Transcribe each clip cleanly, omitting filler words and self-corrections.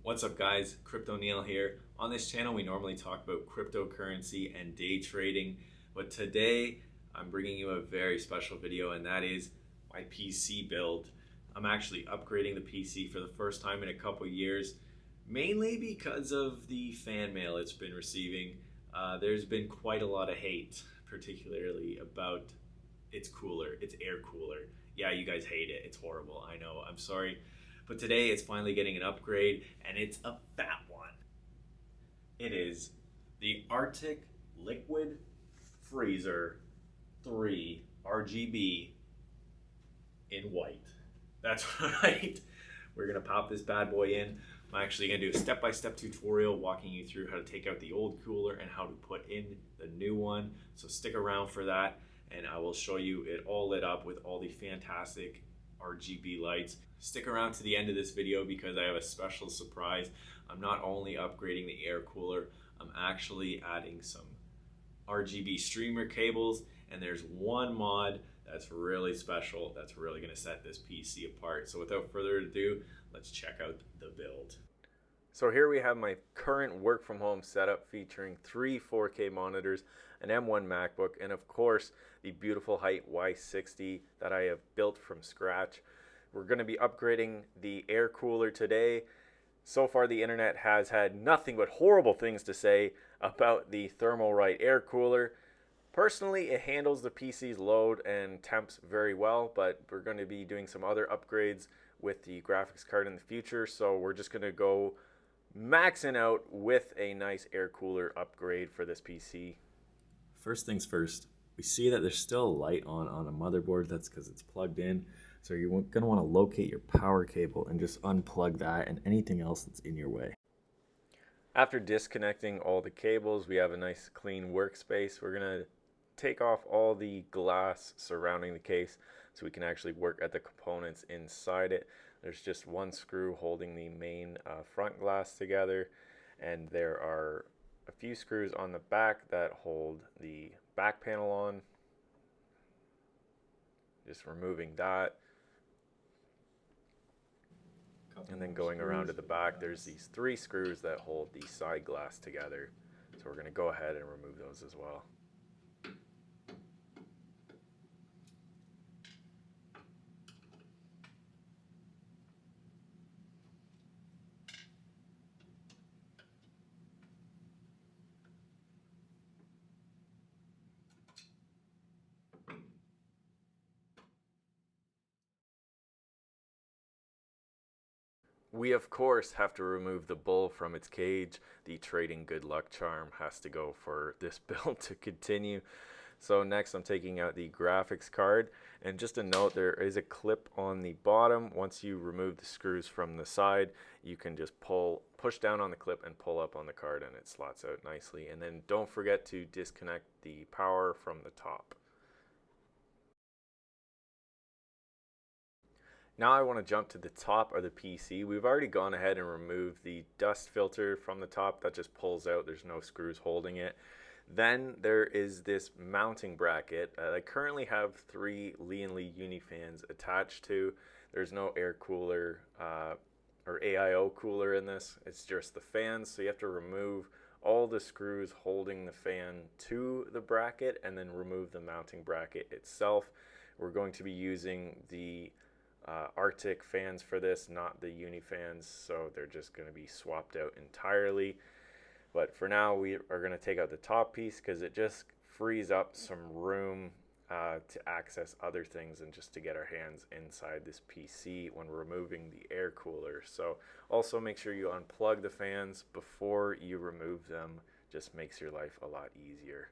What's up guys, Crypto Neil here. On this channel we normally talk about cryptocurrency and day trading, but today I'm bringing you a very special video, and that is my PC build. I'm actually upgrading the PC for the first time in a couple years, mainly because of the fan mail it's been receiving. There's been quite a lot of hate, particularly about its cooler, its air cooler. Yeah, you guys hate it, it's horrible, I know, I'm sorry. But today it's finally getting an upgrade, and it's a fat one. It is the Arctic Liquid Freezer 3 RGB in white. That's right. We're gonna pop this bad boy in. I'm actually gonna do a step-by-step tutorial walking you through how to take out the old cooler and how to put in the new one. So stick around for that, and I will show you it all lit up with all the fantastic RGB lights. Stick around to the end of this video because I have a special surprise. I'm not only upgrading the air cooler, I'm actually adding some RGB streamer cables, and there's one mod that's really special that's really going to set this PC apart. So without further ado, let's check out the build. So here we have my current work from home setup featuring 3 4K monitors, an M1 MacBook, and of course the beautiful HYTE Y60 that I have built from scratch. We're going to be upgrading the air cooler today. So far the internet has had nothing but horrible things to say about the Thermalright air cooler. Personally, it handles the PC's load and temps very well, but we're going to be doing some other upgrades with the graphics card in the future, so we're just going to go maxing out with a nice air cooler upgrade for this PC. First things first, we see that there's still a light on a motherboard. That's because it's plugged in. So you're going to want to locate your power cable and just unplug that and anything else that's in your way. After disconnecting all the cables, we have a nice clean workspace. We're going to take off all the glass surrounding the case so we can actually work at the components inside it. There's just one screw holding the main front glass together, and there are a few screws on the back that hold the back panel on. Just removing that. And then going around to the back, there's these 3 screws that hold the side glass together. So we're going to go ahead and remove those as well. We of course have to remove the bull from its cage. The trading good luck charm has to go for this build to continue. So next I'm taking out the graphics card, and just a note, there is a clip on the bottom. Once you remove the screws from the side, you can just push down on the clip and pull up on the card, and it slots out nicely. And then don't forget to disconnect the power from the top. Now I want to jump to the top of the PC. We've already gone ahead and removed the dust filter from the top. That just pulls out. There's no screws holding it. Then there is this mounting bracket. I currently have 3 LIan Unifans attached to. There's no air cooler or AIO cooler in this. It's just the fans. So you have to remove all the screws holding the fan to the bracket and then remove the mounting bracket itself. We're going to be using the Arctic fans for this, not the Unifans, so they're just going to be swapped out entirely. But for now we are going to take out the top piece because it just frees up some room to access other things and just to get our hands inside this PC when removing the air cooler. So also make sure you unplug the fans before you remove them. Just makes your life a lot easier.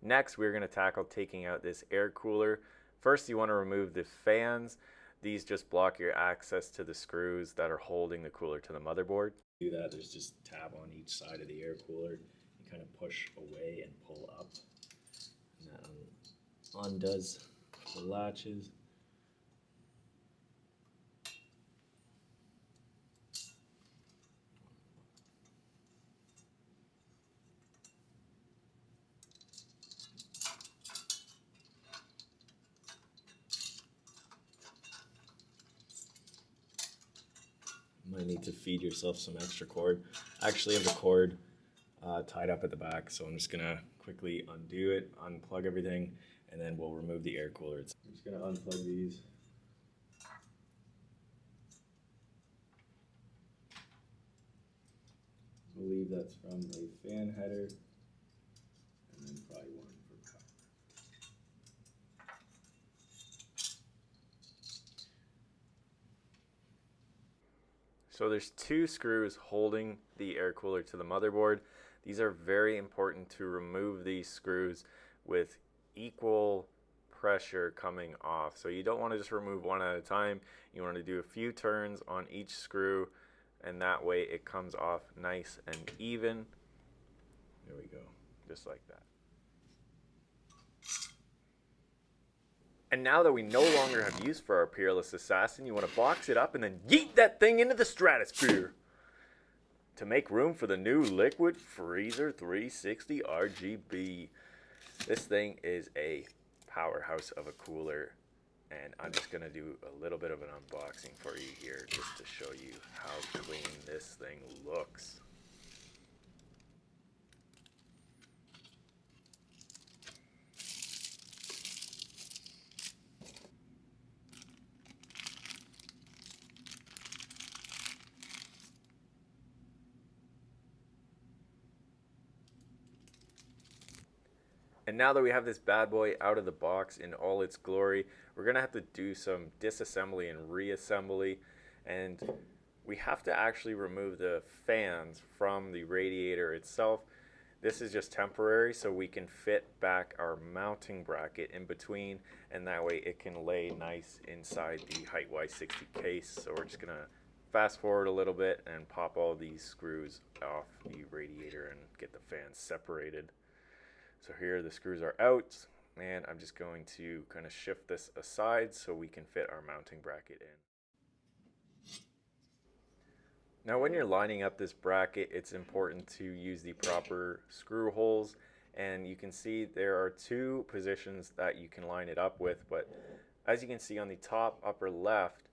Next we're going to tackle taking out this air cooler. First, you want to remove the fans. These just block your access to the screws that are holding the cooler to the motherboard. To do that, there's just a tab on each side of the air cooler. You kind of push away and pull up. And that undoes the latches. You might need to feed yourself some extra cord. I actually have the cord tied up at the back, so I'm just gonna quickly undo it, unplug everything, and then we'll remove the air cooler. I'm just gonna unplug these. I believe that's from a fan header, and then probably one for power. So there's two screws holding the air cooler to the motherboard. These are very important to remove these screws with equal pressure coming off. So you don't want to just remove one at a time. You want to do a few turns on each screw, and that way it comes off nice and even. There we go, just like that. And now that we no longer have use for our Peerless Assassin, you want to box it up and then yeet that thing into the stratosphere to make room for the new Liquid Freezer 360 RGB. This thing is a powerhouse of a cooler, and I'm just going to do a little bit of an unboxing for you here just to show you how clean this thing looks. And now that we have this bad boy out of the box in all its glory, we're going to have to do some disassembly and reassembly. And we have to actually remove the fans from the radiator itself. This is just temporary, so we can fit back our mounting bracket in between, and that way it can lay nice inside the HYTE Y60 case. So we're just going to fast forward a little bit and pop all these screws off the radiator and get the fans separated. So here the screws are out, and I'm just going to kind of shift this aside so we can fit our mounting bracket in. Now when you're lining up this bracket, it's important to use the proper screw holes, and you can see there are two positions that you can line it up with, but as you can see on the top upper left,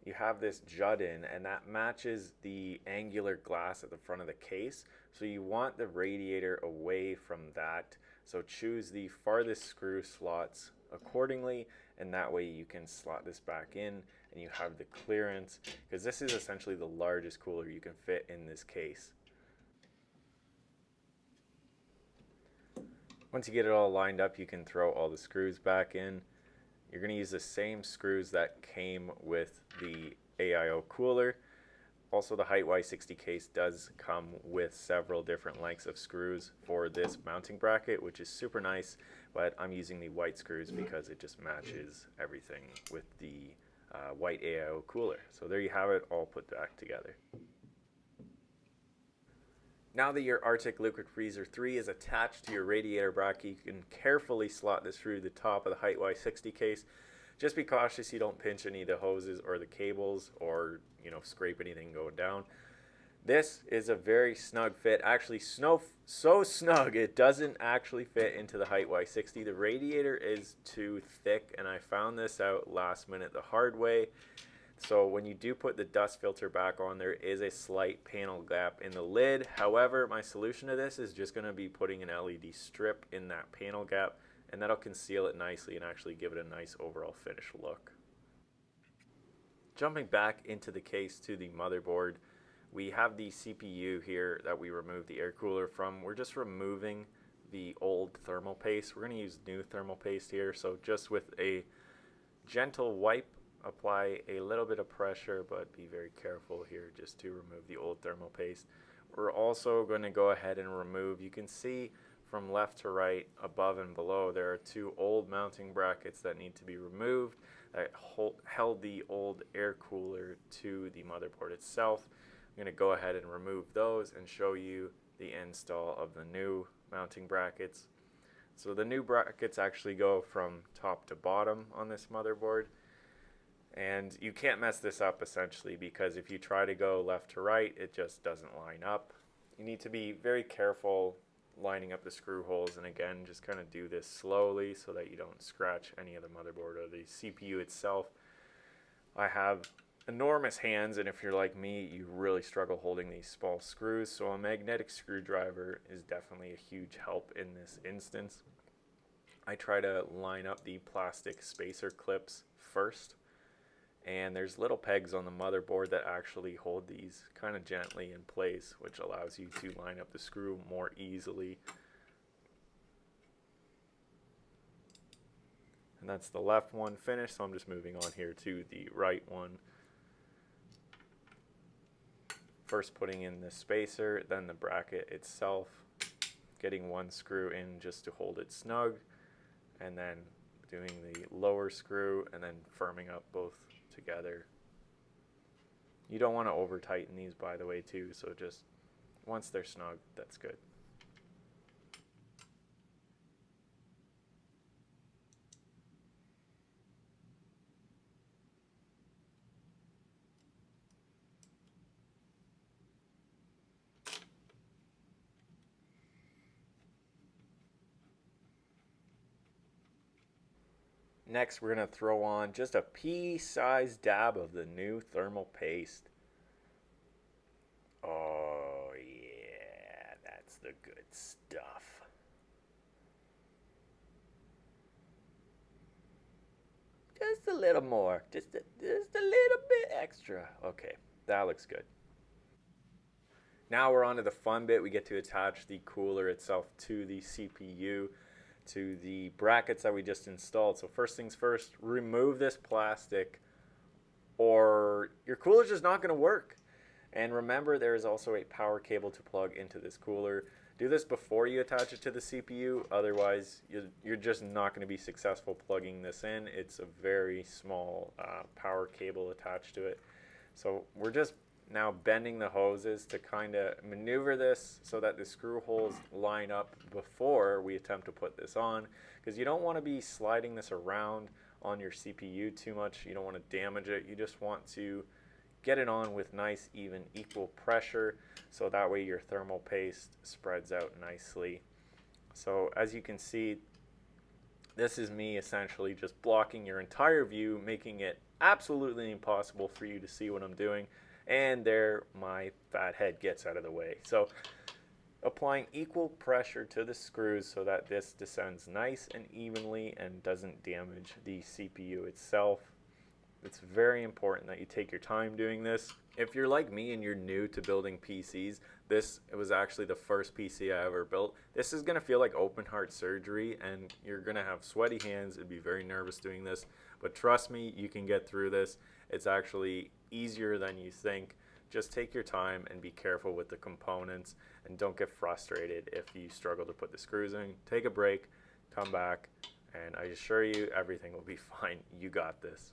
you have this jut in, and that matches the angular glass at the front of the case. So you want the radiator away from that. So choose the farthest screw slots accordingly, and that way you can slot this back in and you have the clearance, because this is essentially the largest cooler you can fit in this case. Once you get it all lined up, you can throw all the screws back in. You're going to use the same screws that came with the AIO cooler. Also, the HYTE Y60 case does come with several different lengths of screws for this mounting bracket, which is super nice, but I'm using the white screws because it just matches everything with the white AIO cooler. So there you have it, all put back together. Now that your Arctic Liquid Freezer 3 is attached to your radiator bracket, you can carefully slot this through the top of the HYTE Y60 case. Just be cautious you don't pinch any of the hoses or the cables, or scrape anything going down. This is a very snug fit, actually so snug it doesn't actually fit into the HYTE Y60. The radiator is too thick, and I found this out last minute the hard way. So when you do put the dust filter back on, there is a slight panel gap in the lid. However, my solution to this is just going to be putting an LED strip in that panel gap, and that'll conceal it nicely and actually give it a nice overall finish look. Jumping back into the case to the motherboard, we have the CPU here that we removed the air cooler from. We're just removing the old thermal paste. We're going to use new thermal paste here, so just with a gentle wipe, apply a little bit of pressure, but be very careful here just to remove the old thermal paste. We're also going to go ahead and remove, you can see from left to right, above and below, there are two old mounting brackets that need to be removed that held the old air cooler to the motherboard itself. I'm going to go ahead and remove those and show you the install of the new mounting brackets. So the new brackets actually go from top to bottom on this motherboard. And you can't mess this up essentially, because if you try to go left to right, it just doesn't line up. You need to be very careful lining up the screw holes, and again, just kind of do this slowly so that you don't scratch any of the motherboard or the CPU itself. I have enormous hands, and if you're like me, you really struggle holding these small screws, so a magnetic screwdriver is definitely a huge help in this instance. I try to line up the plastic spacer clips first, and there's little pegs on the motherboard that actually hold these kind of gently in place, which allows you to line up the screw more easily. And that's the left one finished, so I'm just moving on here to the right one. First putting in the spacer, then the bracket itself, getting one screw in just to hold it snug, and then doing the lower screw and then firming up both together. You don't want to over tighten these, by the way, too, so just once they're snug, that's good. Next, we're going to throw on just a pea-sized dab of the new thermal paste. Oh, yeah, that's the good stuff. Just a little more, just a little bit extra. Okay, that looks good. Now we're on to the fun bit. We get to attach the cooler itself to the CPU, to the brackets that we just installed. So first things first, remove this plastic or your cooler's just not going to work. And remember, there is also a power cable to plug into this cooler. Do this before you attach it to the CPU, otherwise you're just not going to be successful plugging this in. It's a very small power cable attached to it. So we're just now bending the hoses to kind of maneuver this so that the screw holes line up before we attempt to put this on, because you don't want to be sliding this around on your CPU too much. You don't want to damage it. You just want to get it on with nice, even, equal pressure, so that way your thermal paste spreads out nicely. So as you can see, this is me essentially just blocking your entire view, making it absolutely impossible for you to see what I'm doing. And there my fat head gets out of the way. So applying equal pressure to the screws so that this descends nice and evenly and doesn't damage the CPU itself. It's very important that you take your time doing this. If you're like me and you're new to building PCs, it was actually the first PC I ever built. This is going to feel like open heart surgery, and you're going to have sweaty hands and be very nervous doing this. But trust me, you can get through this. It's actually easier than you think. Just take your time and be careful with the components, and don't get frustrated if you struggle to put the screws in. Take a break, come back, and I assure you everything will be fine. You got this.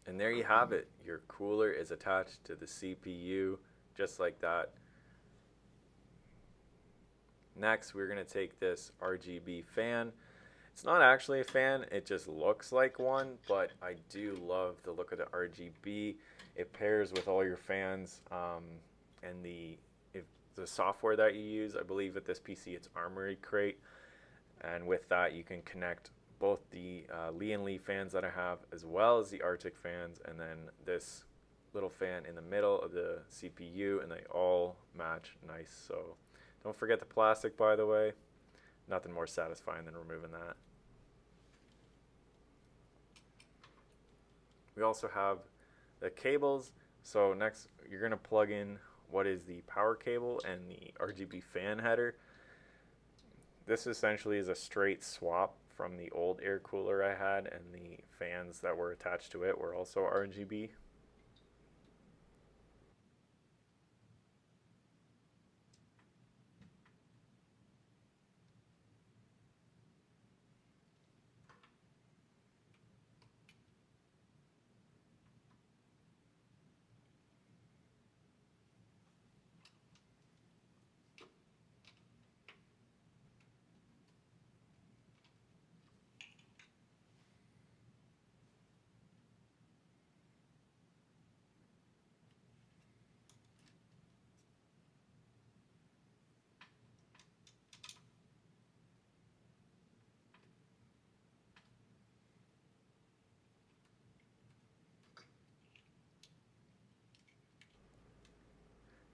And there you have it. Your cooler is attached to the CPU, just like that. Next, we're going to take this RGB fan. It's not actually a fan, it just looks like one, but I do love the look of the RGB. It pairs with all your fans and the software that you use. I believe with this PC it's Armory Crate, and with that you can connect both the LIan fans that I have as well as the Arctic fans, and then this little fan in the middle of the CPU, and they all match nice. So don't forget the plastic, by the way. Nothing more satisfying than removing that. We also have the cables. So next you're going to plug in what is the power cable and the RGB fan header. This essentially is a straight swap from the old air cooler I had, and the fans that were attached to it were also RGB.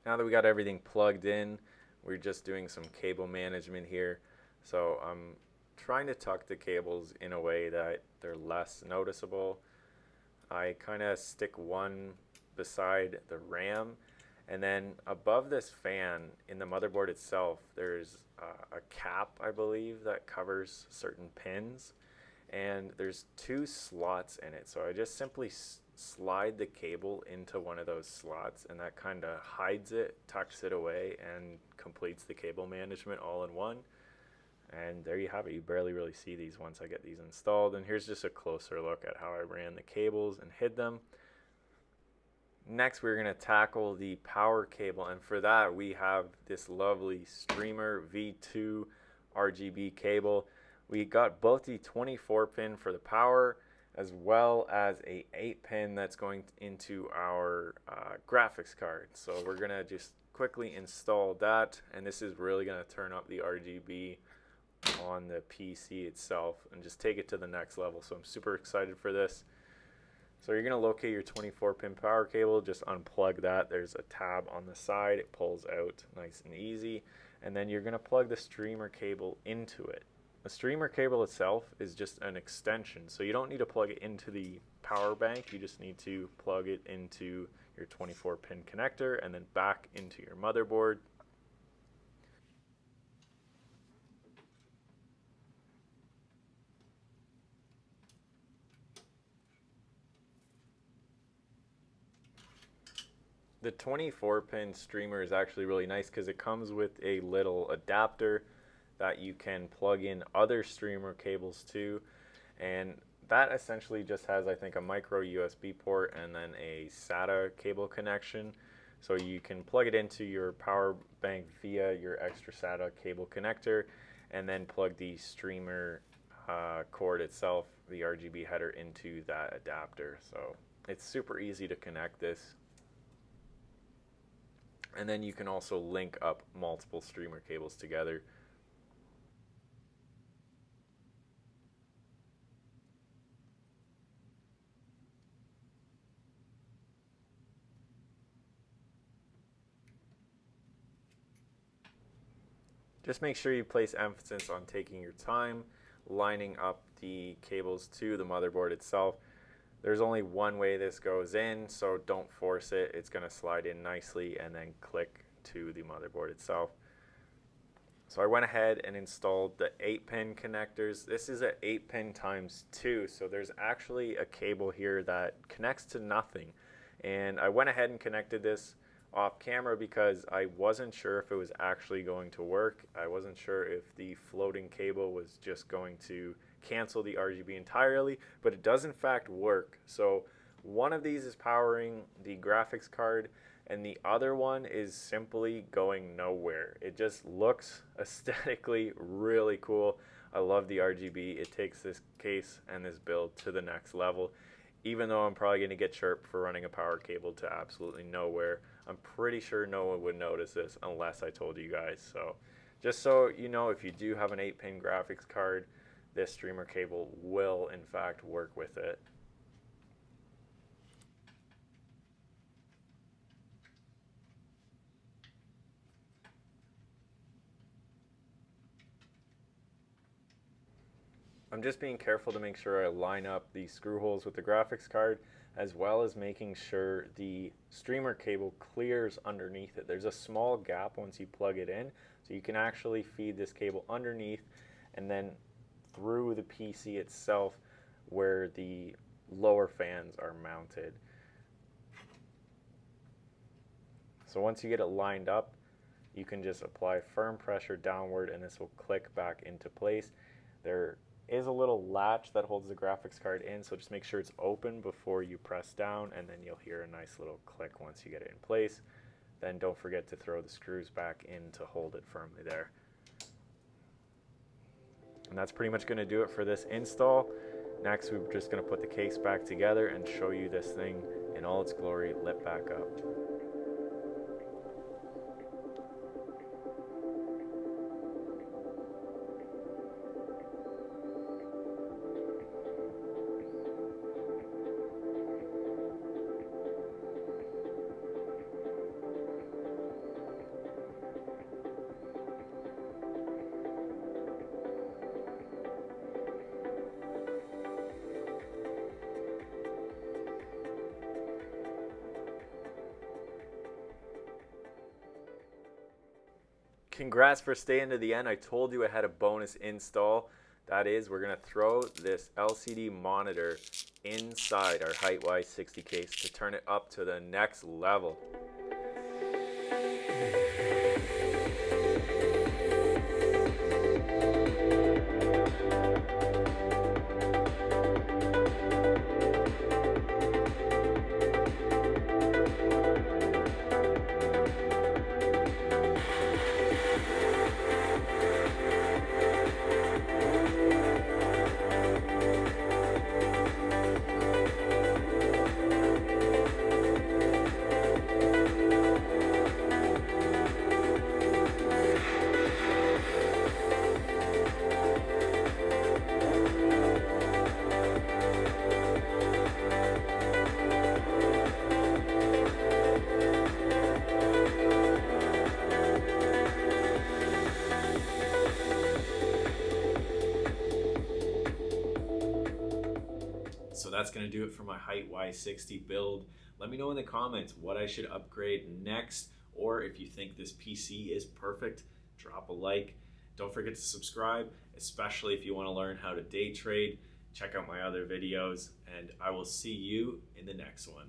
Now that we got everything plugged in, we're just doing some cable management here. So I'm trying to tuck the cables in a way that they're less noticeable. I kind of stick one beside the RAM, and then above this fan in the motherboard itself, there's a cap, I believe, that covers certain pins, and there's 2 slots in it. So I just simply slide the cable into one of those slots, and that kind of hides it, tucks it away, and completes the cable management all in one. And there you have it. You barely really see these once I get these installed. And here's just a closer look at how I ran the cables and hid them. Next, we're going to tackle the power cable, and for that we have this lovely Strimer V2 RGB cable. We got both the 24 pin for the power as well as a 8 pin that's going into our graphics card. So we're going to just quickly install that, and this is really going to turn up the RGB on the PC itself and just take it to the next level. So I'm super excited for this. So you're going to locate your 24 pin power cable, just unplug that. There's a tab on the side, it pulls out nice and easy, and then you're going to plug the Strimer cable into it. The Strimer cable itself is just an extension, so you don't need to plug it into the power bank. You just need to plug it into your 24 pin connector and then back into your motherboard. The 24 pin Strimer is actually really nice because it comes with a little adapter that you can plug in other Strimer cables to, and that essentially just has, I think, a micro USB port and then a SATA cable connection. So you can plug it into your power bank via your extra SATA cable connector, and then plug the Strimer cord itself, the RGB header, into that adapter. So it's super easy to connect this. And then you can also link up multiple Strimer cables together. Just make sure you place emphasis on taking your time, lining up the cables to the motherboard itself. There's only one way this goes in, so don't force it. It's going to slide in nicely and then click to the motherboard itself. So I went ahead and installed the 8 pin connectors. This is an 8 pin times 2, so there's actually a cable here that connects to nothing. And I went ahead and connected this off camera because I wasn't sure if it was actually going to work. I wasn't sure if the floating cable was just going to cancel the RGB entirely, but it does in fact work. So one of these is powering the graphics card, and the other one is simply going nowhere. It just looks aesthetically really cool. I love the RGB. It takes this case and this build to the next level. Even though I'm probably going to get chirped for running a power cable to absolutely nowhere, I'm pretty sure no one would notice this unless I told you guys. So just so you know, if you do have an 8 pin graphics card, this Strimer cable will in fact work with it. I'm just being careful to make sure I line up the screw holes with the graphics card, as well as making sure the Strimer cable clears underneath it. There's a small gap once you plug it in, so you can actually feed this cable underneath and then through the PC itself where the lower fans are mounted. So once you get it lined up, you can just apply firm pressure downward and this will click back into place. There is a little latch that holds the graphics card in, so just make sure it's open before you press down, and then you'll hear a nice little click once you get it in place. Then don't forget to throw the screws back in to hold it firmly there. And that's pretty much going to do it for this install. Next, we're just going to put the case back together and show you this thing in all its glory lit back up. congrats for staying to the end. I told you I had a bonus install. That is, we're going to throw this LCD monitor inside our HYTE Y60 case to turn it up to the next level. So that's going to do it for my HYTE Y60 build. Let me know in the comments what I should upgrade next, or if you think this PC is perfect, drop a like. Don't forget to subscribe, especially if you want to learn how to day trade. Check out my other videos, and I will see you in the next one.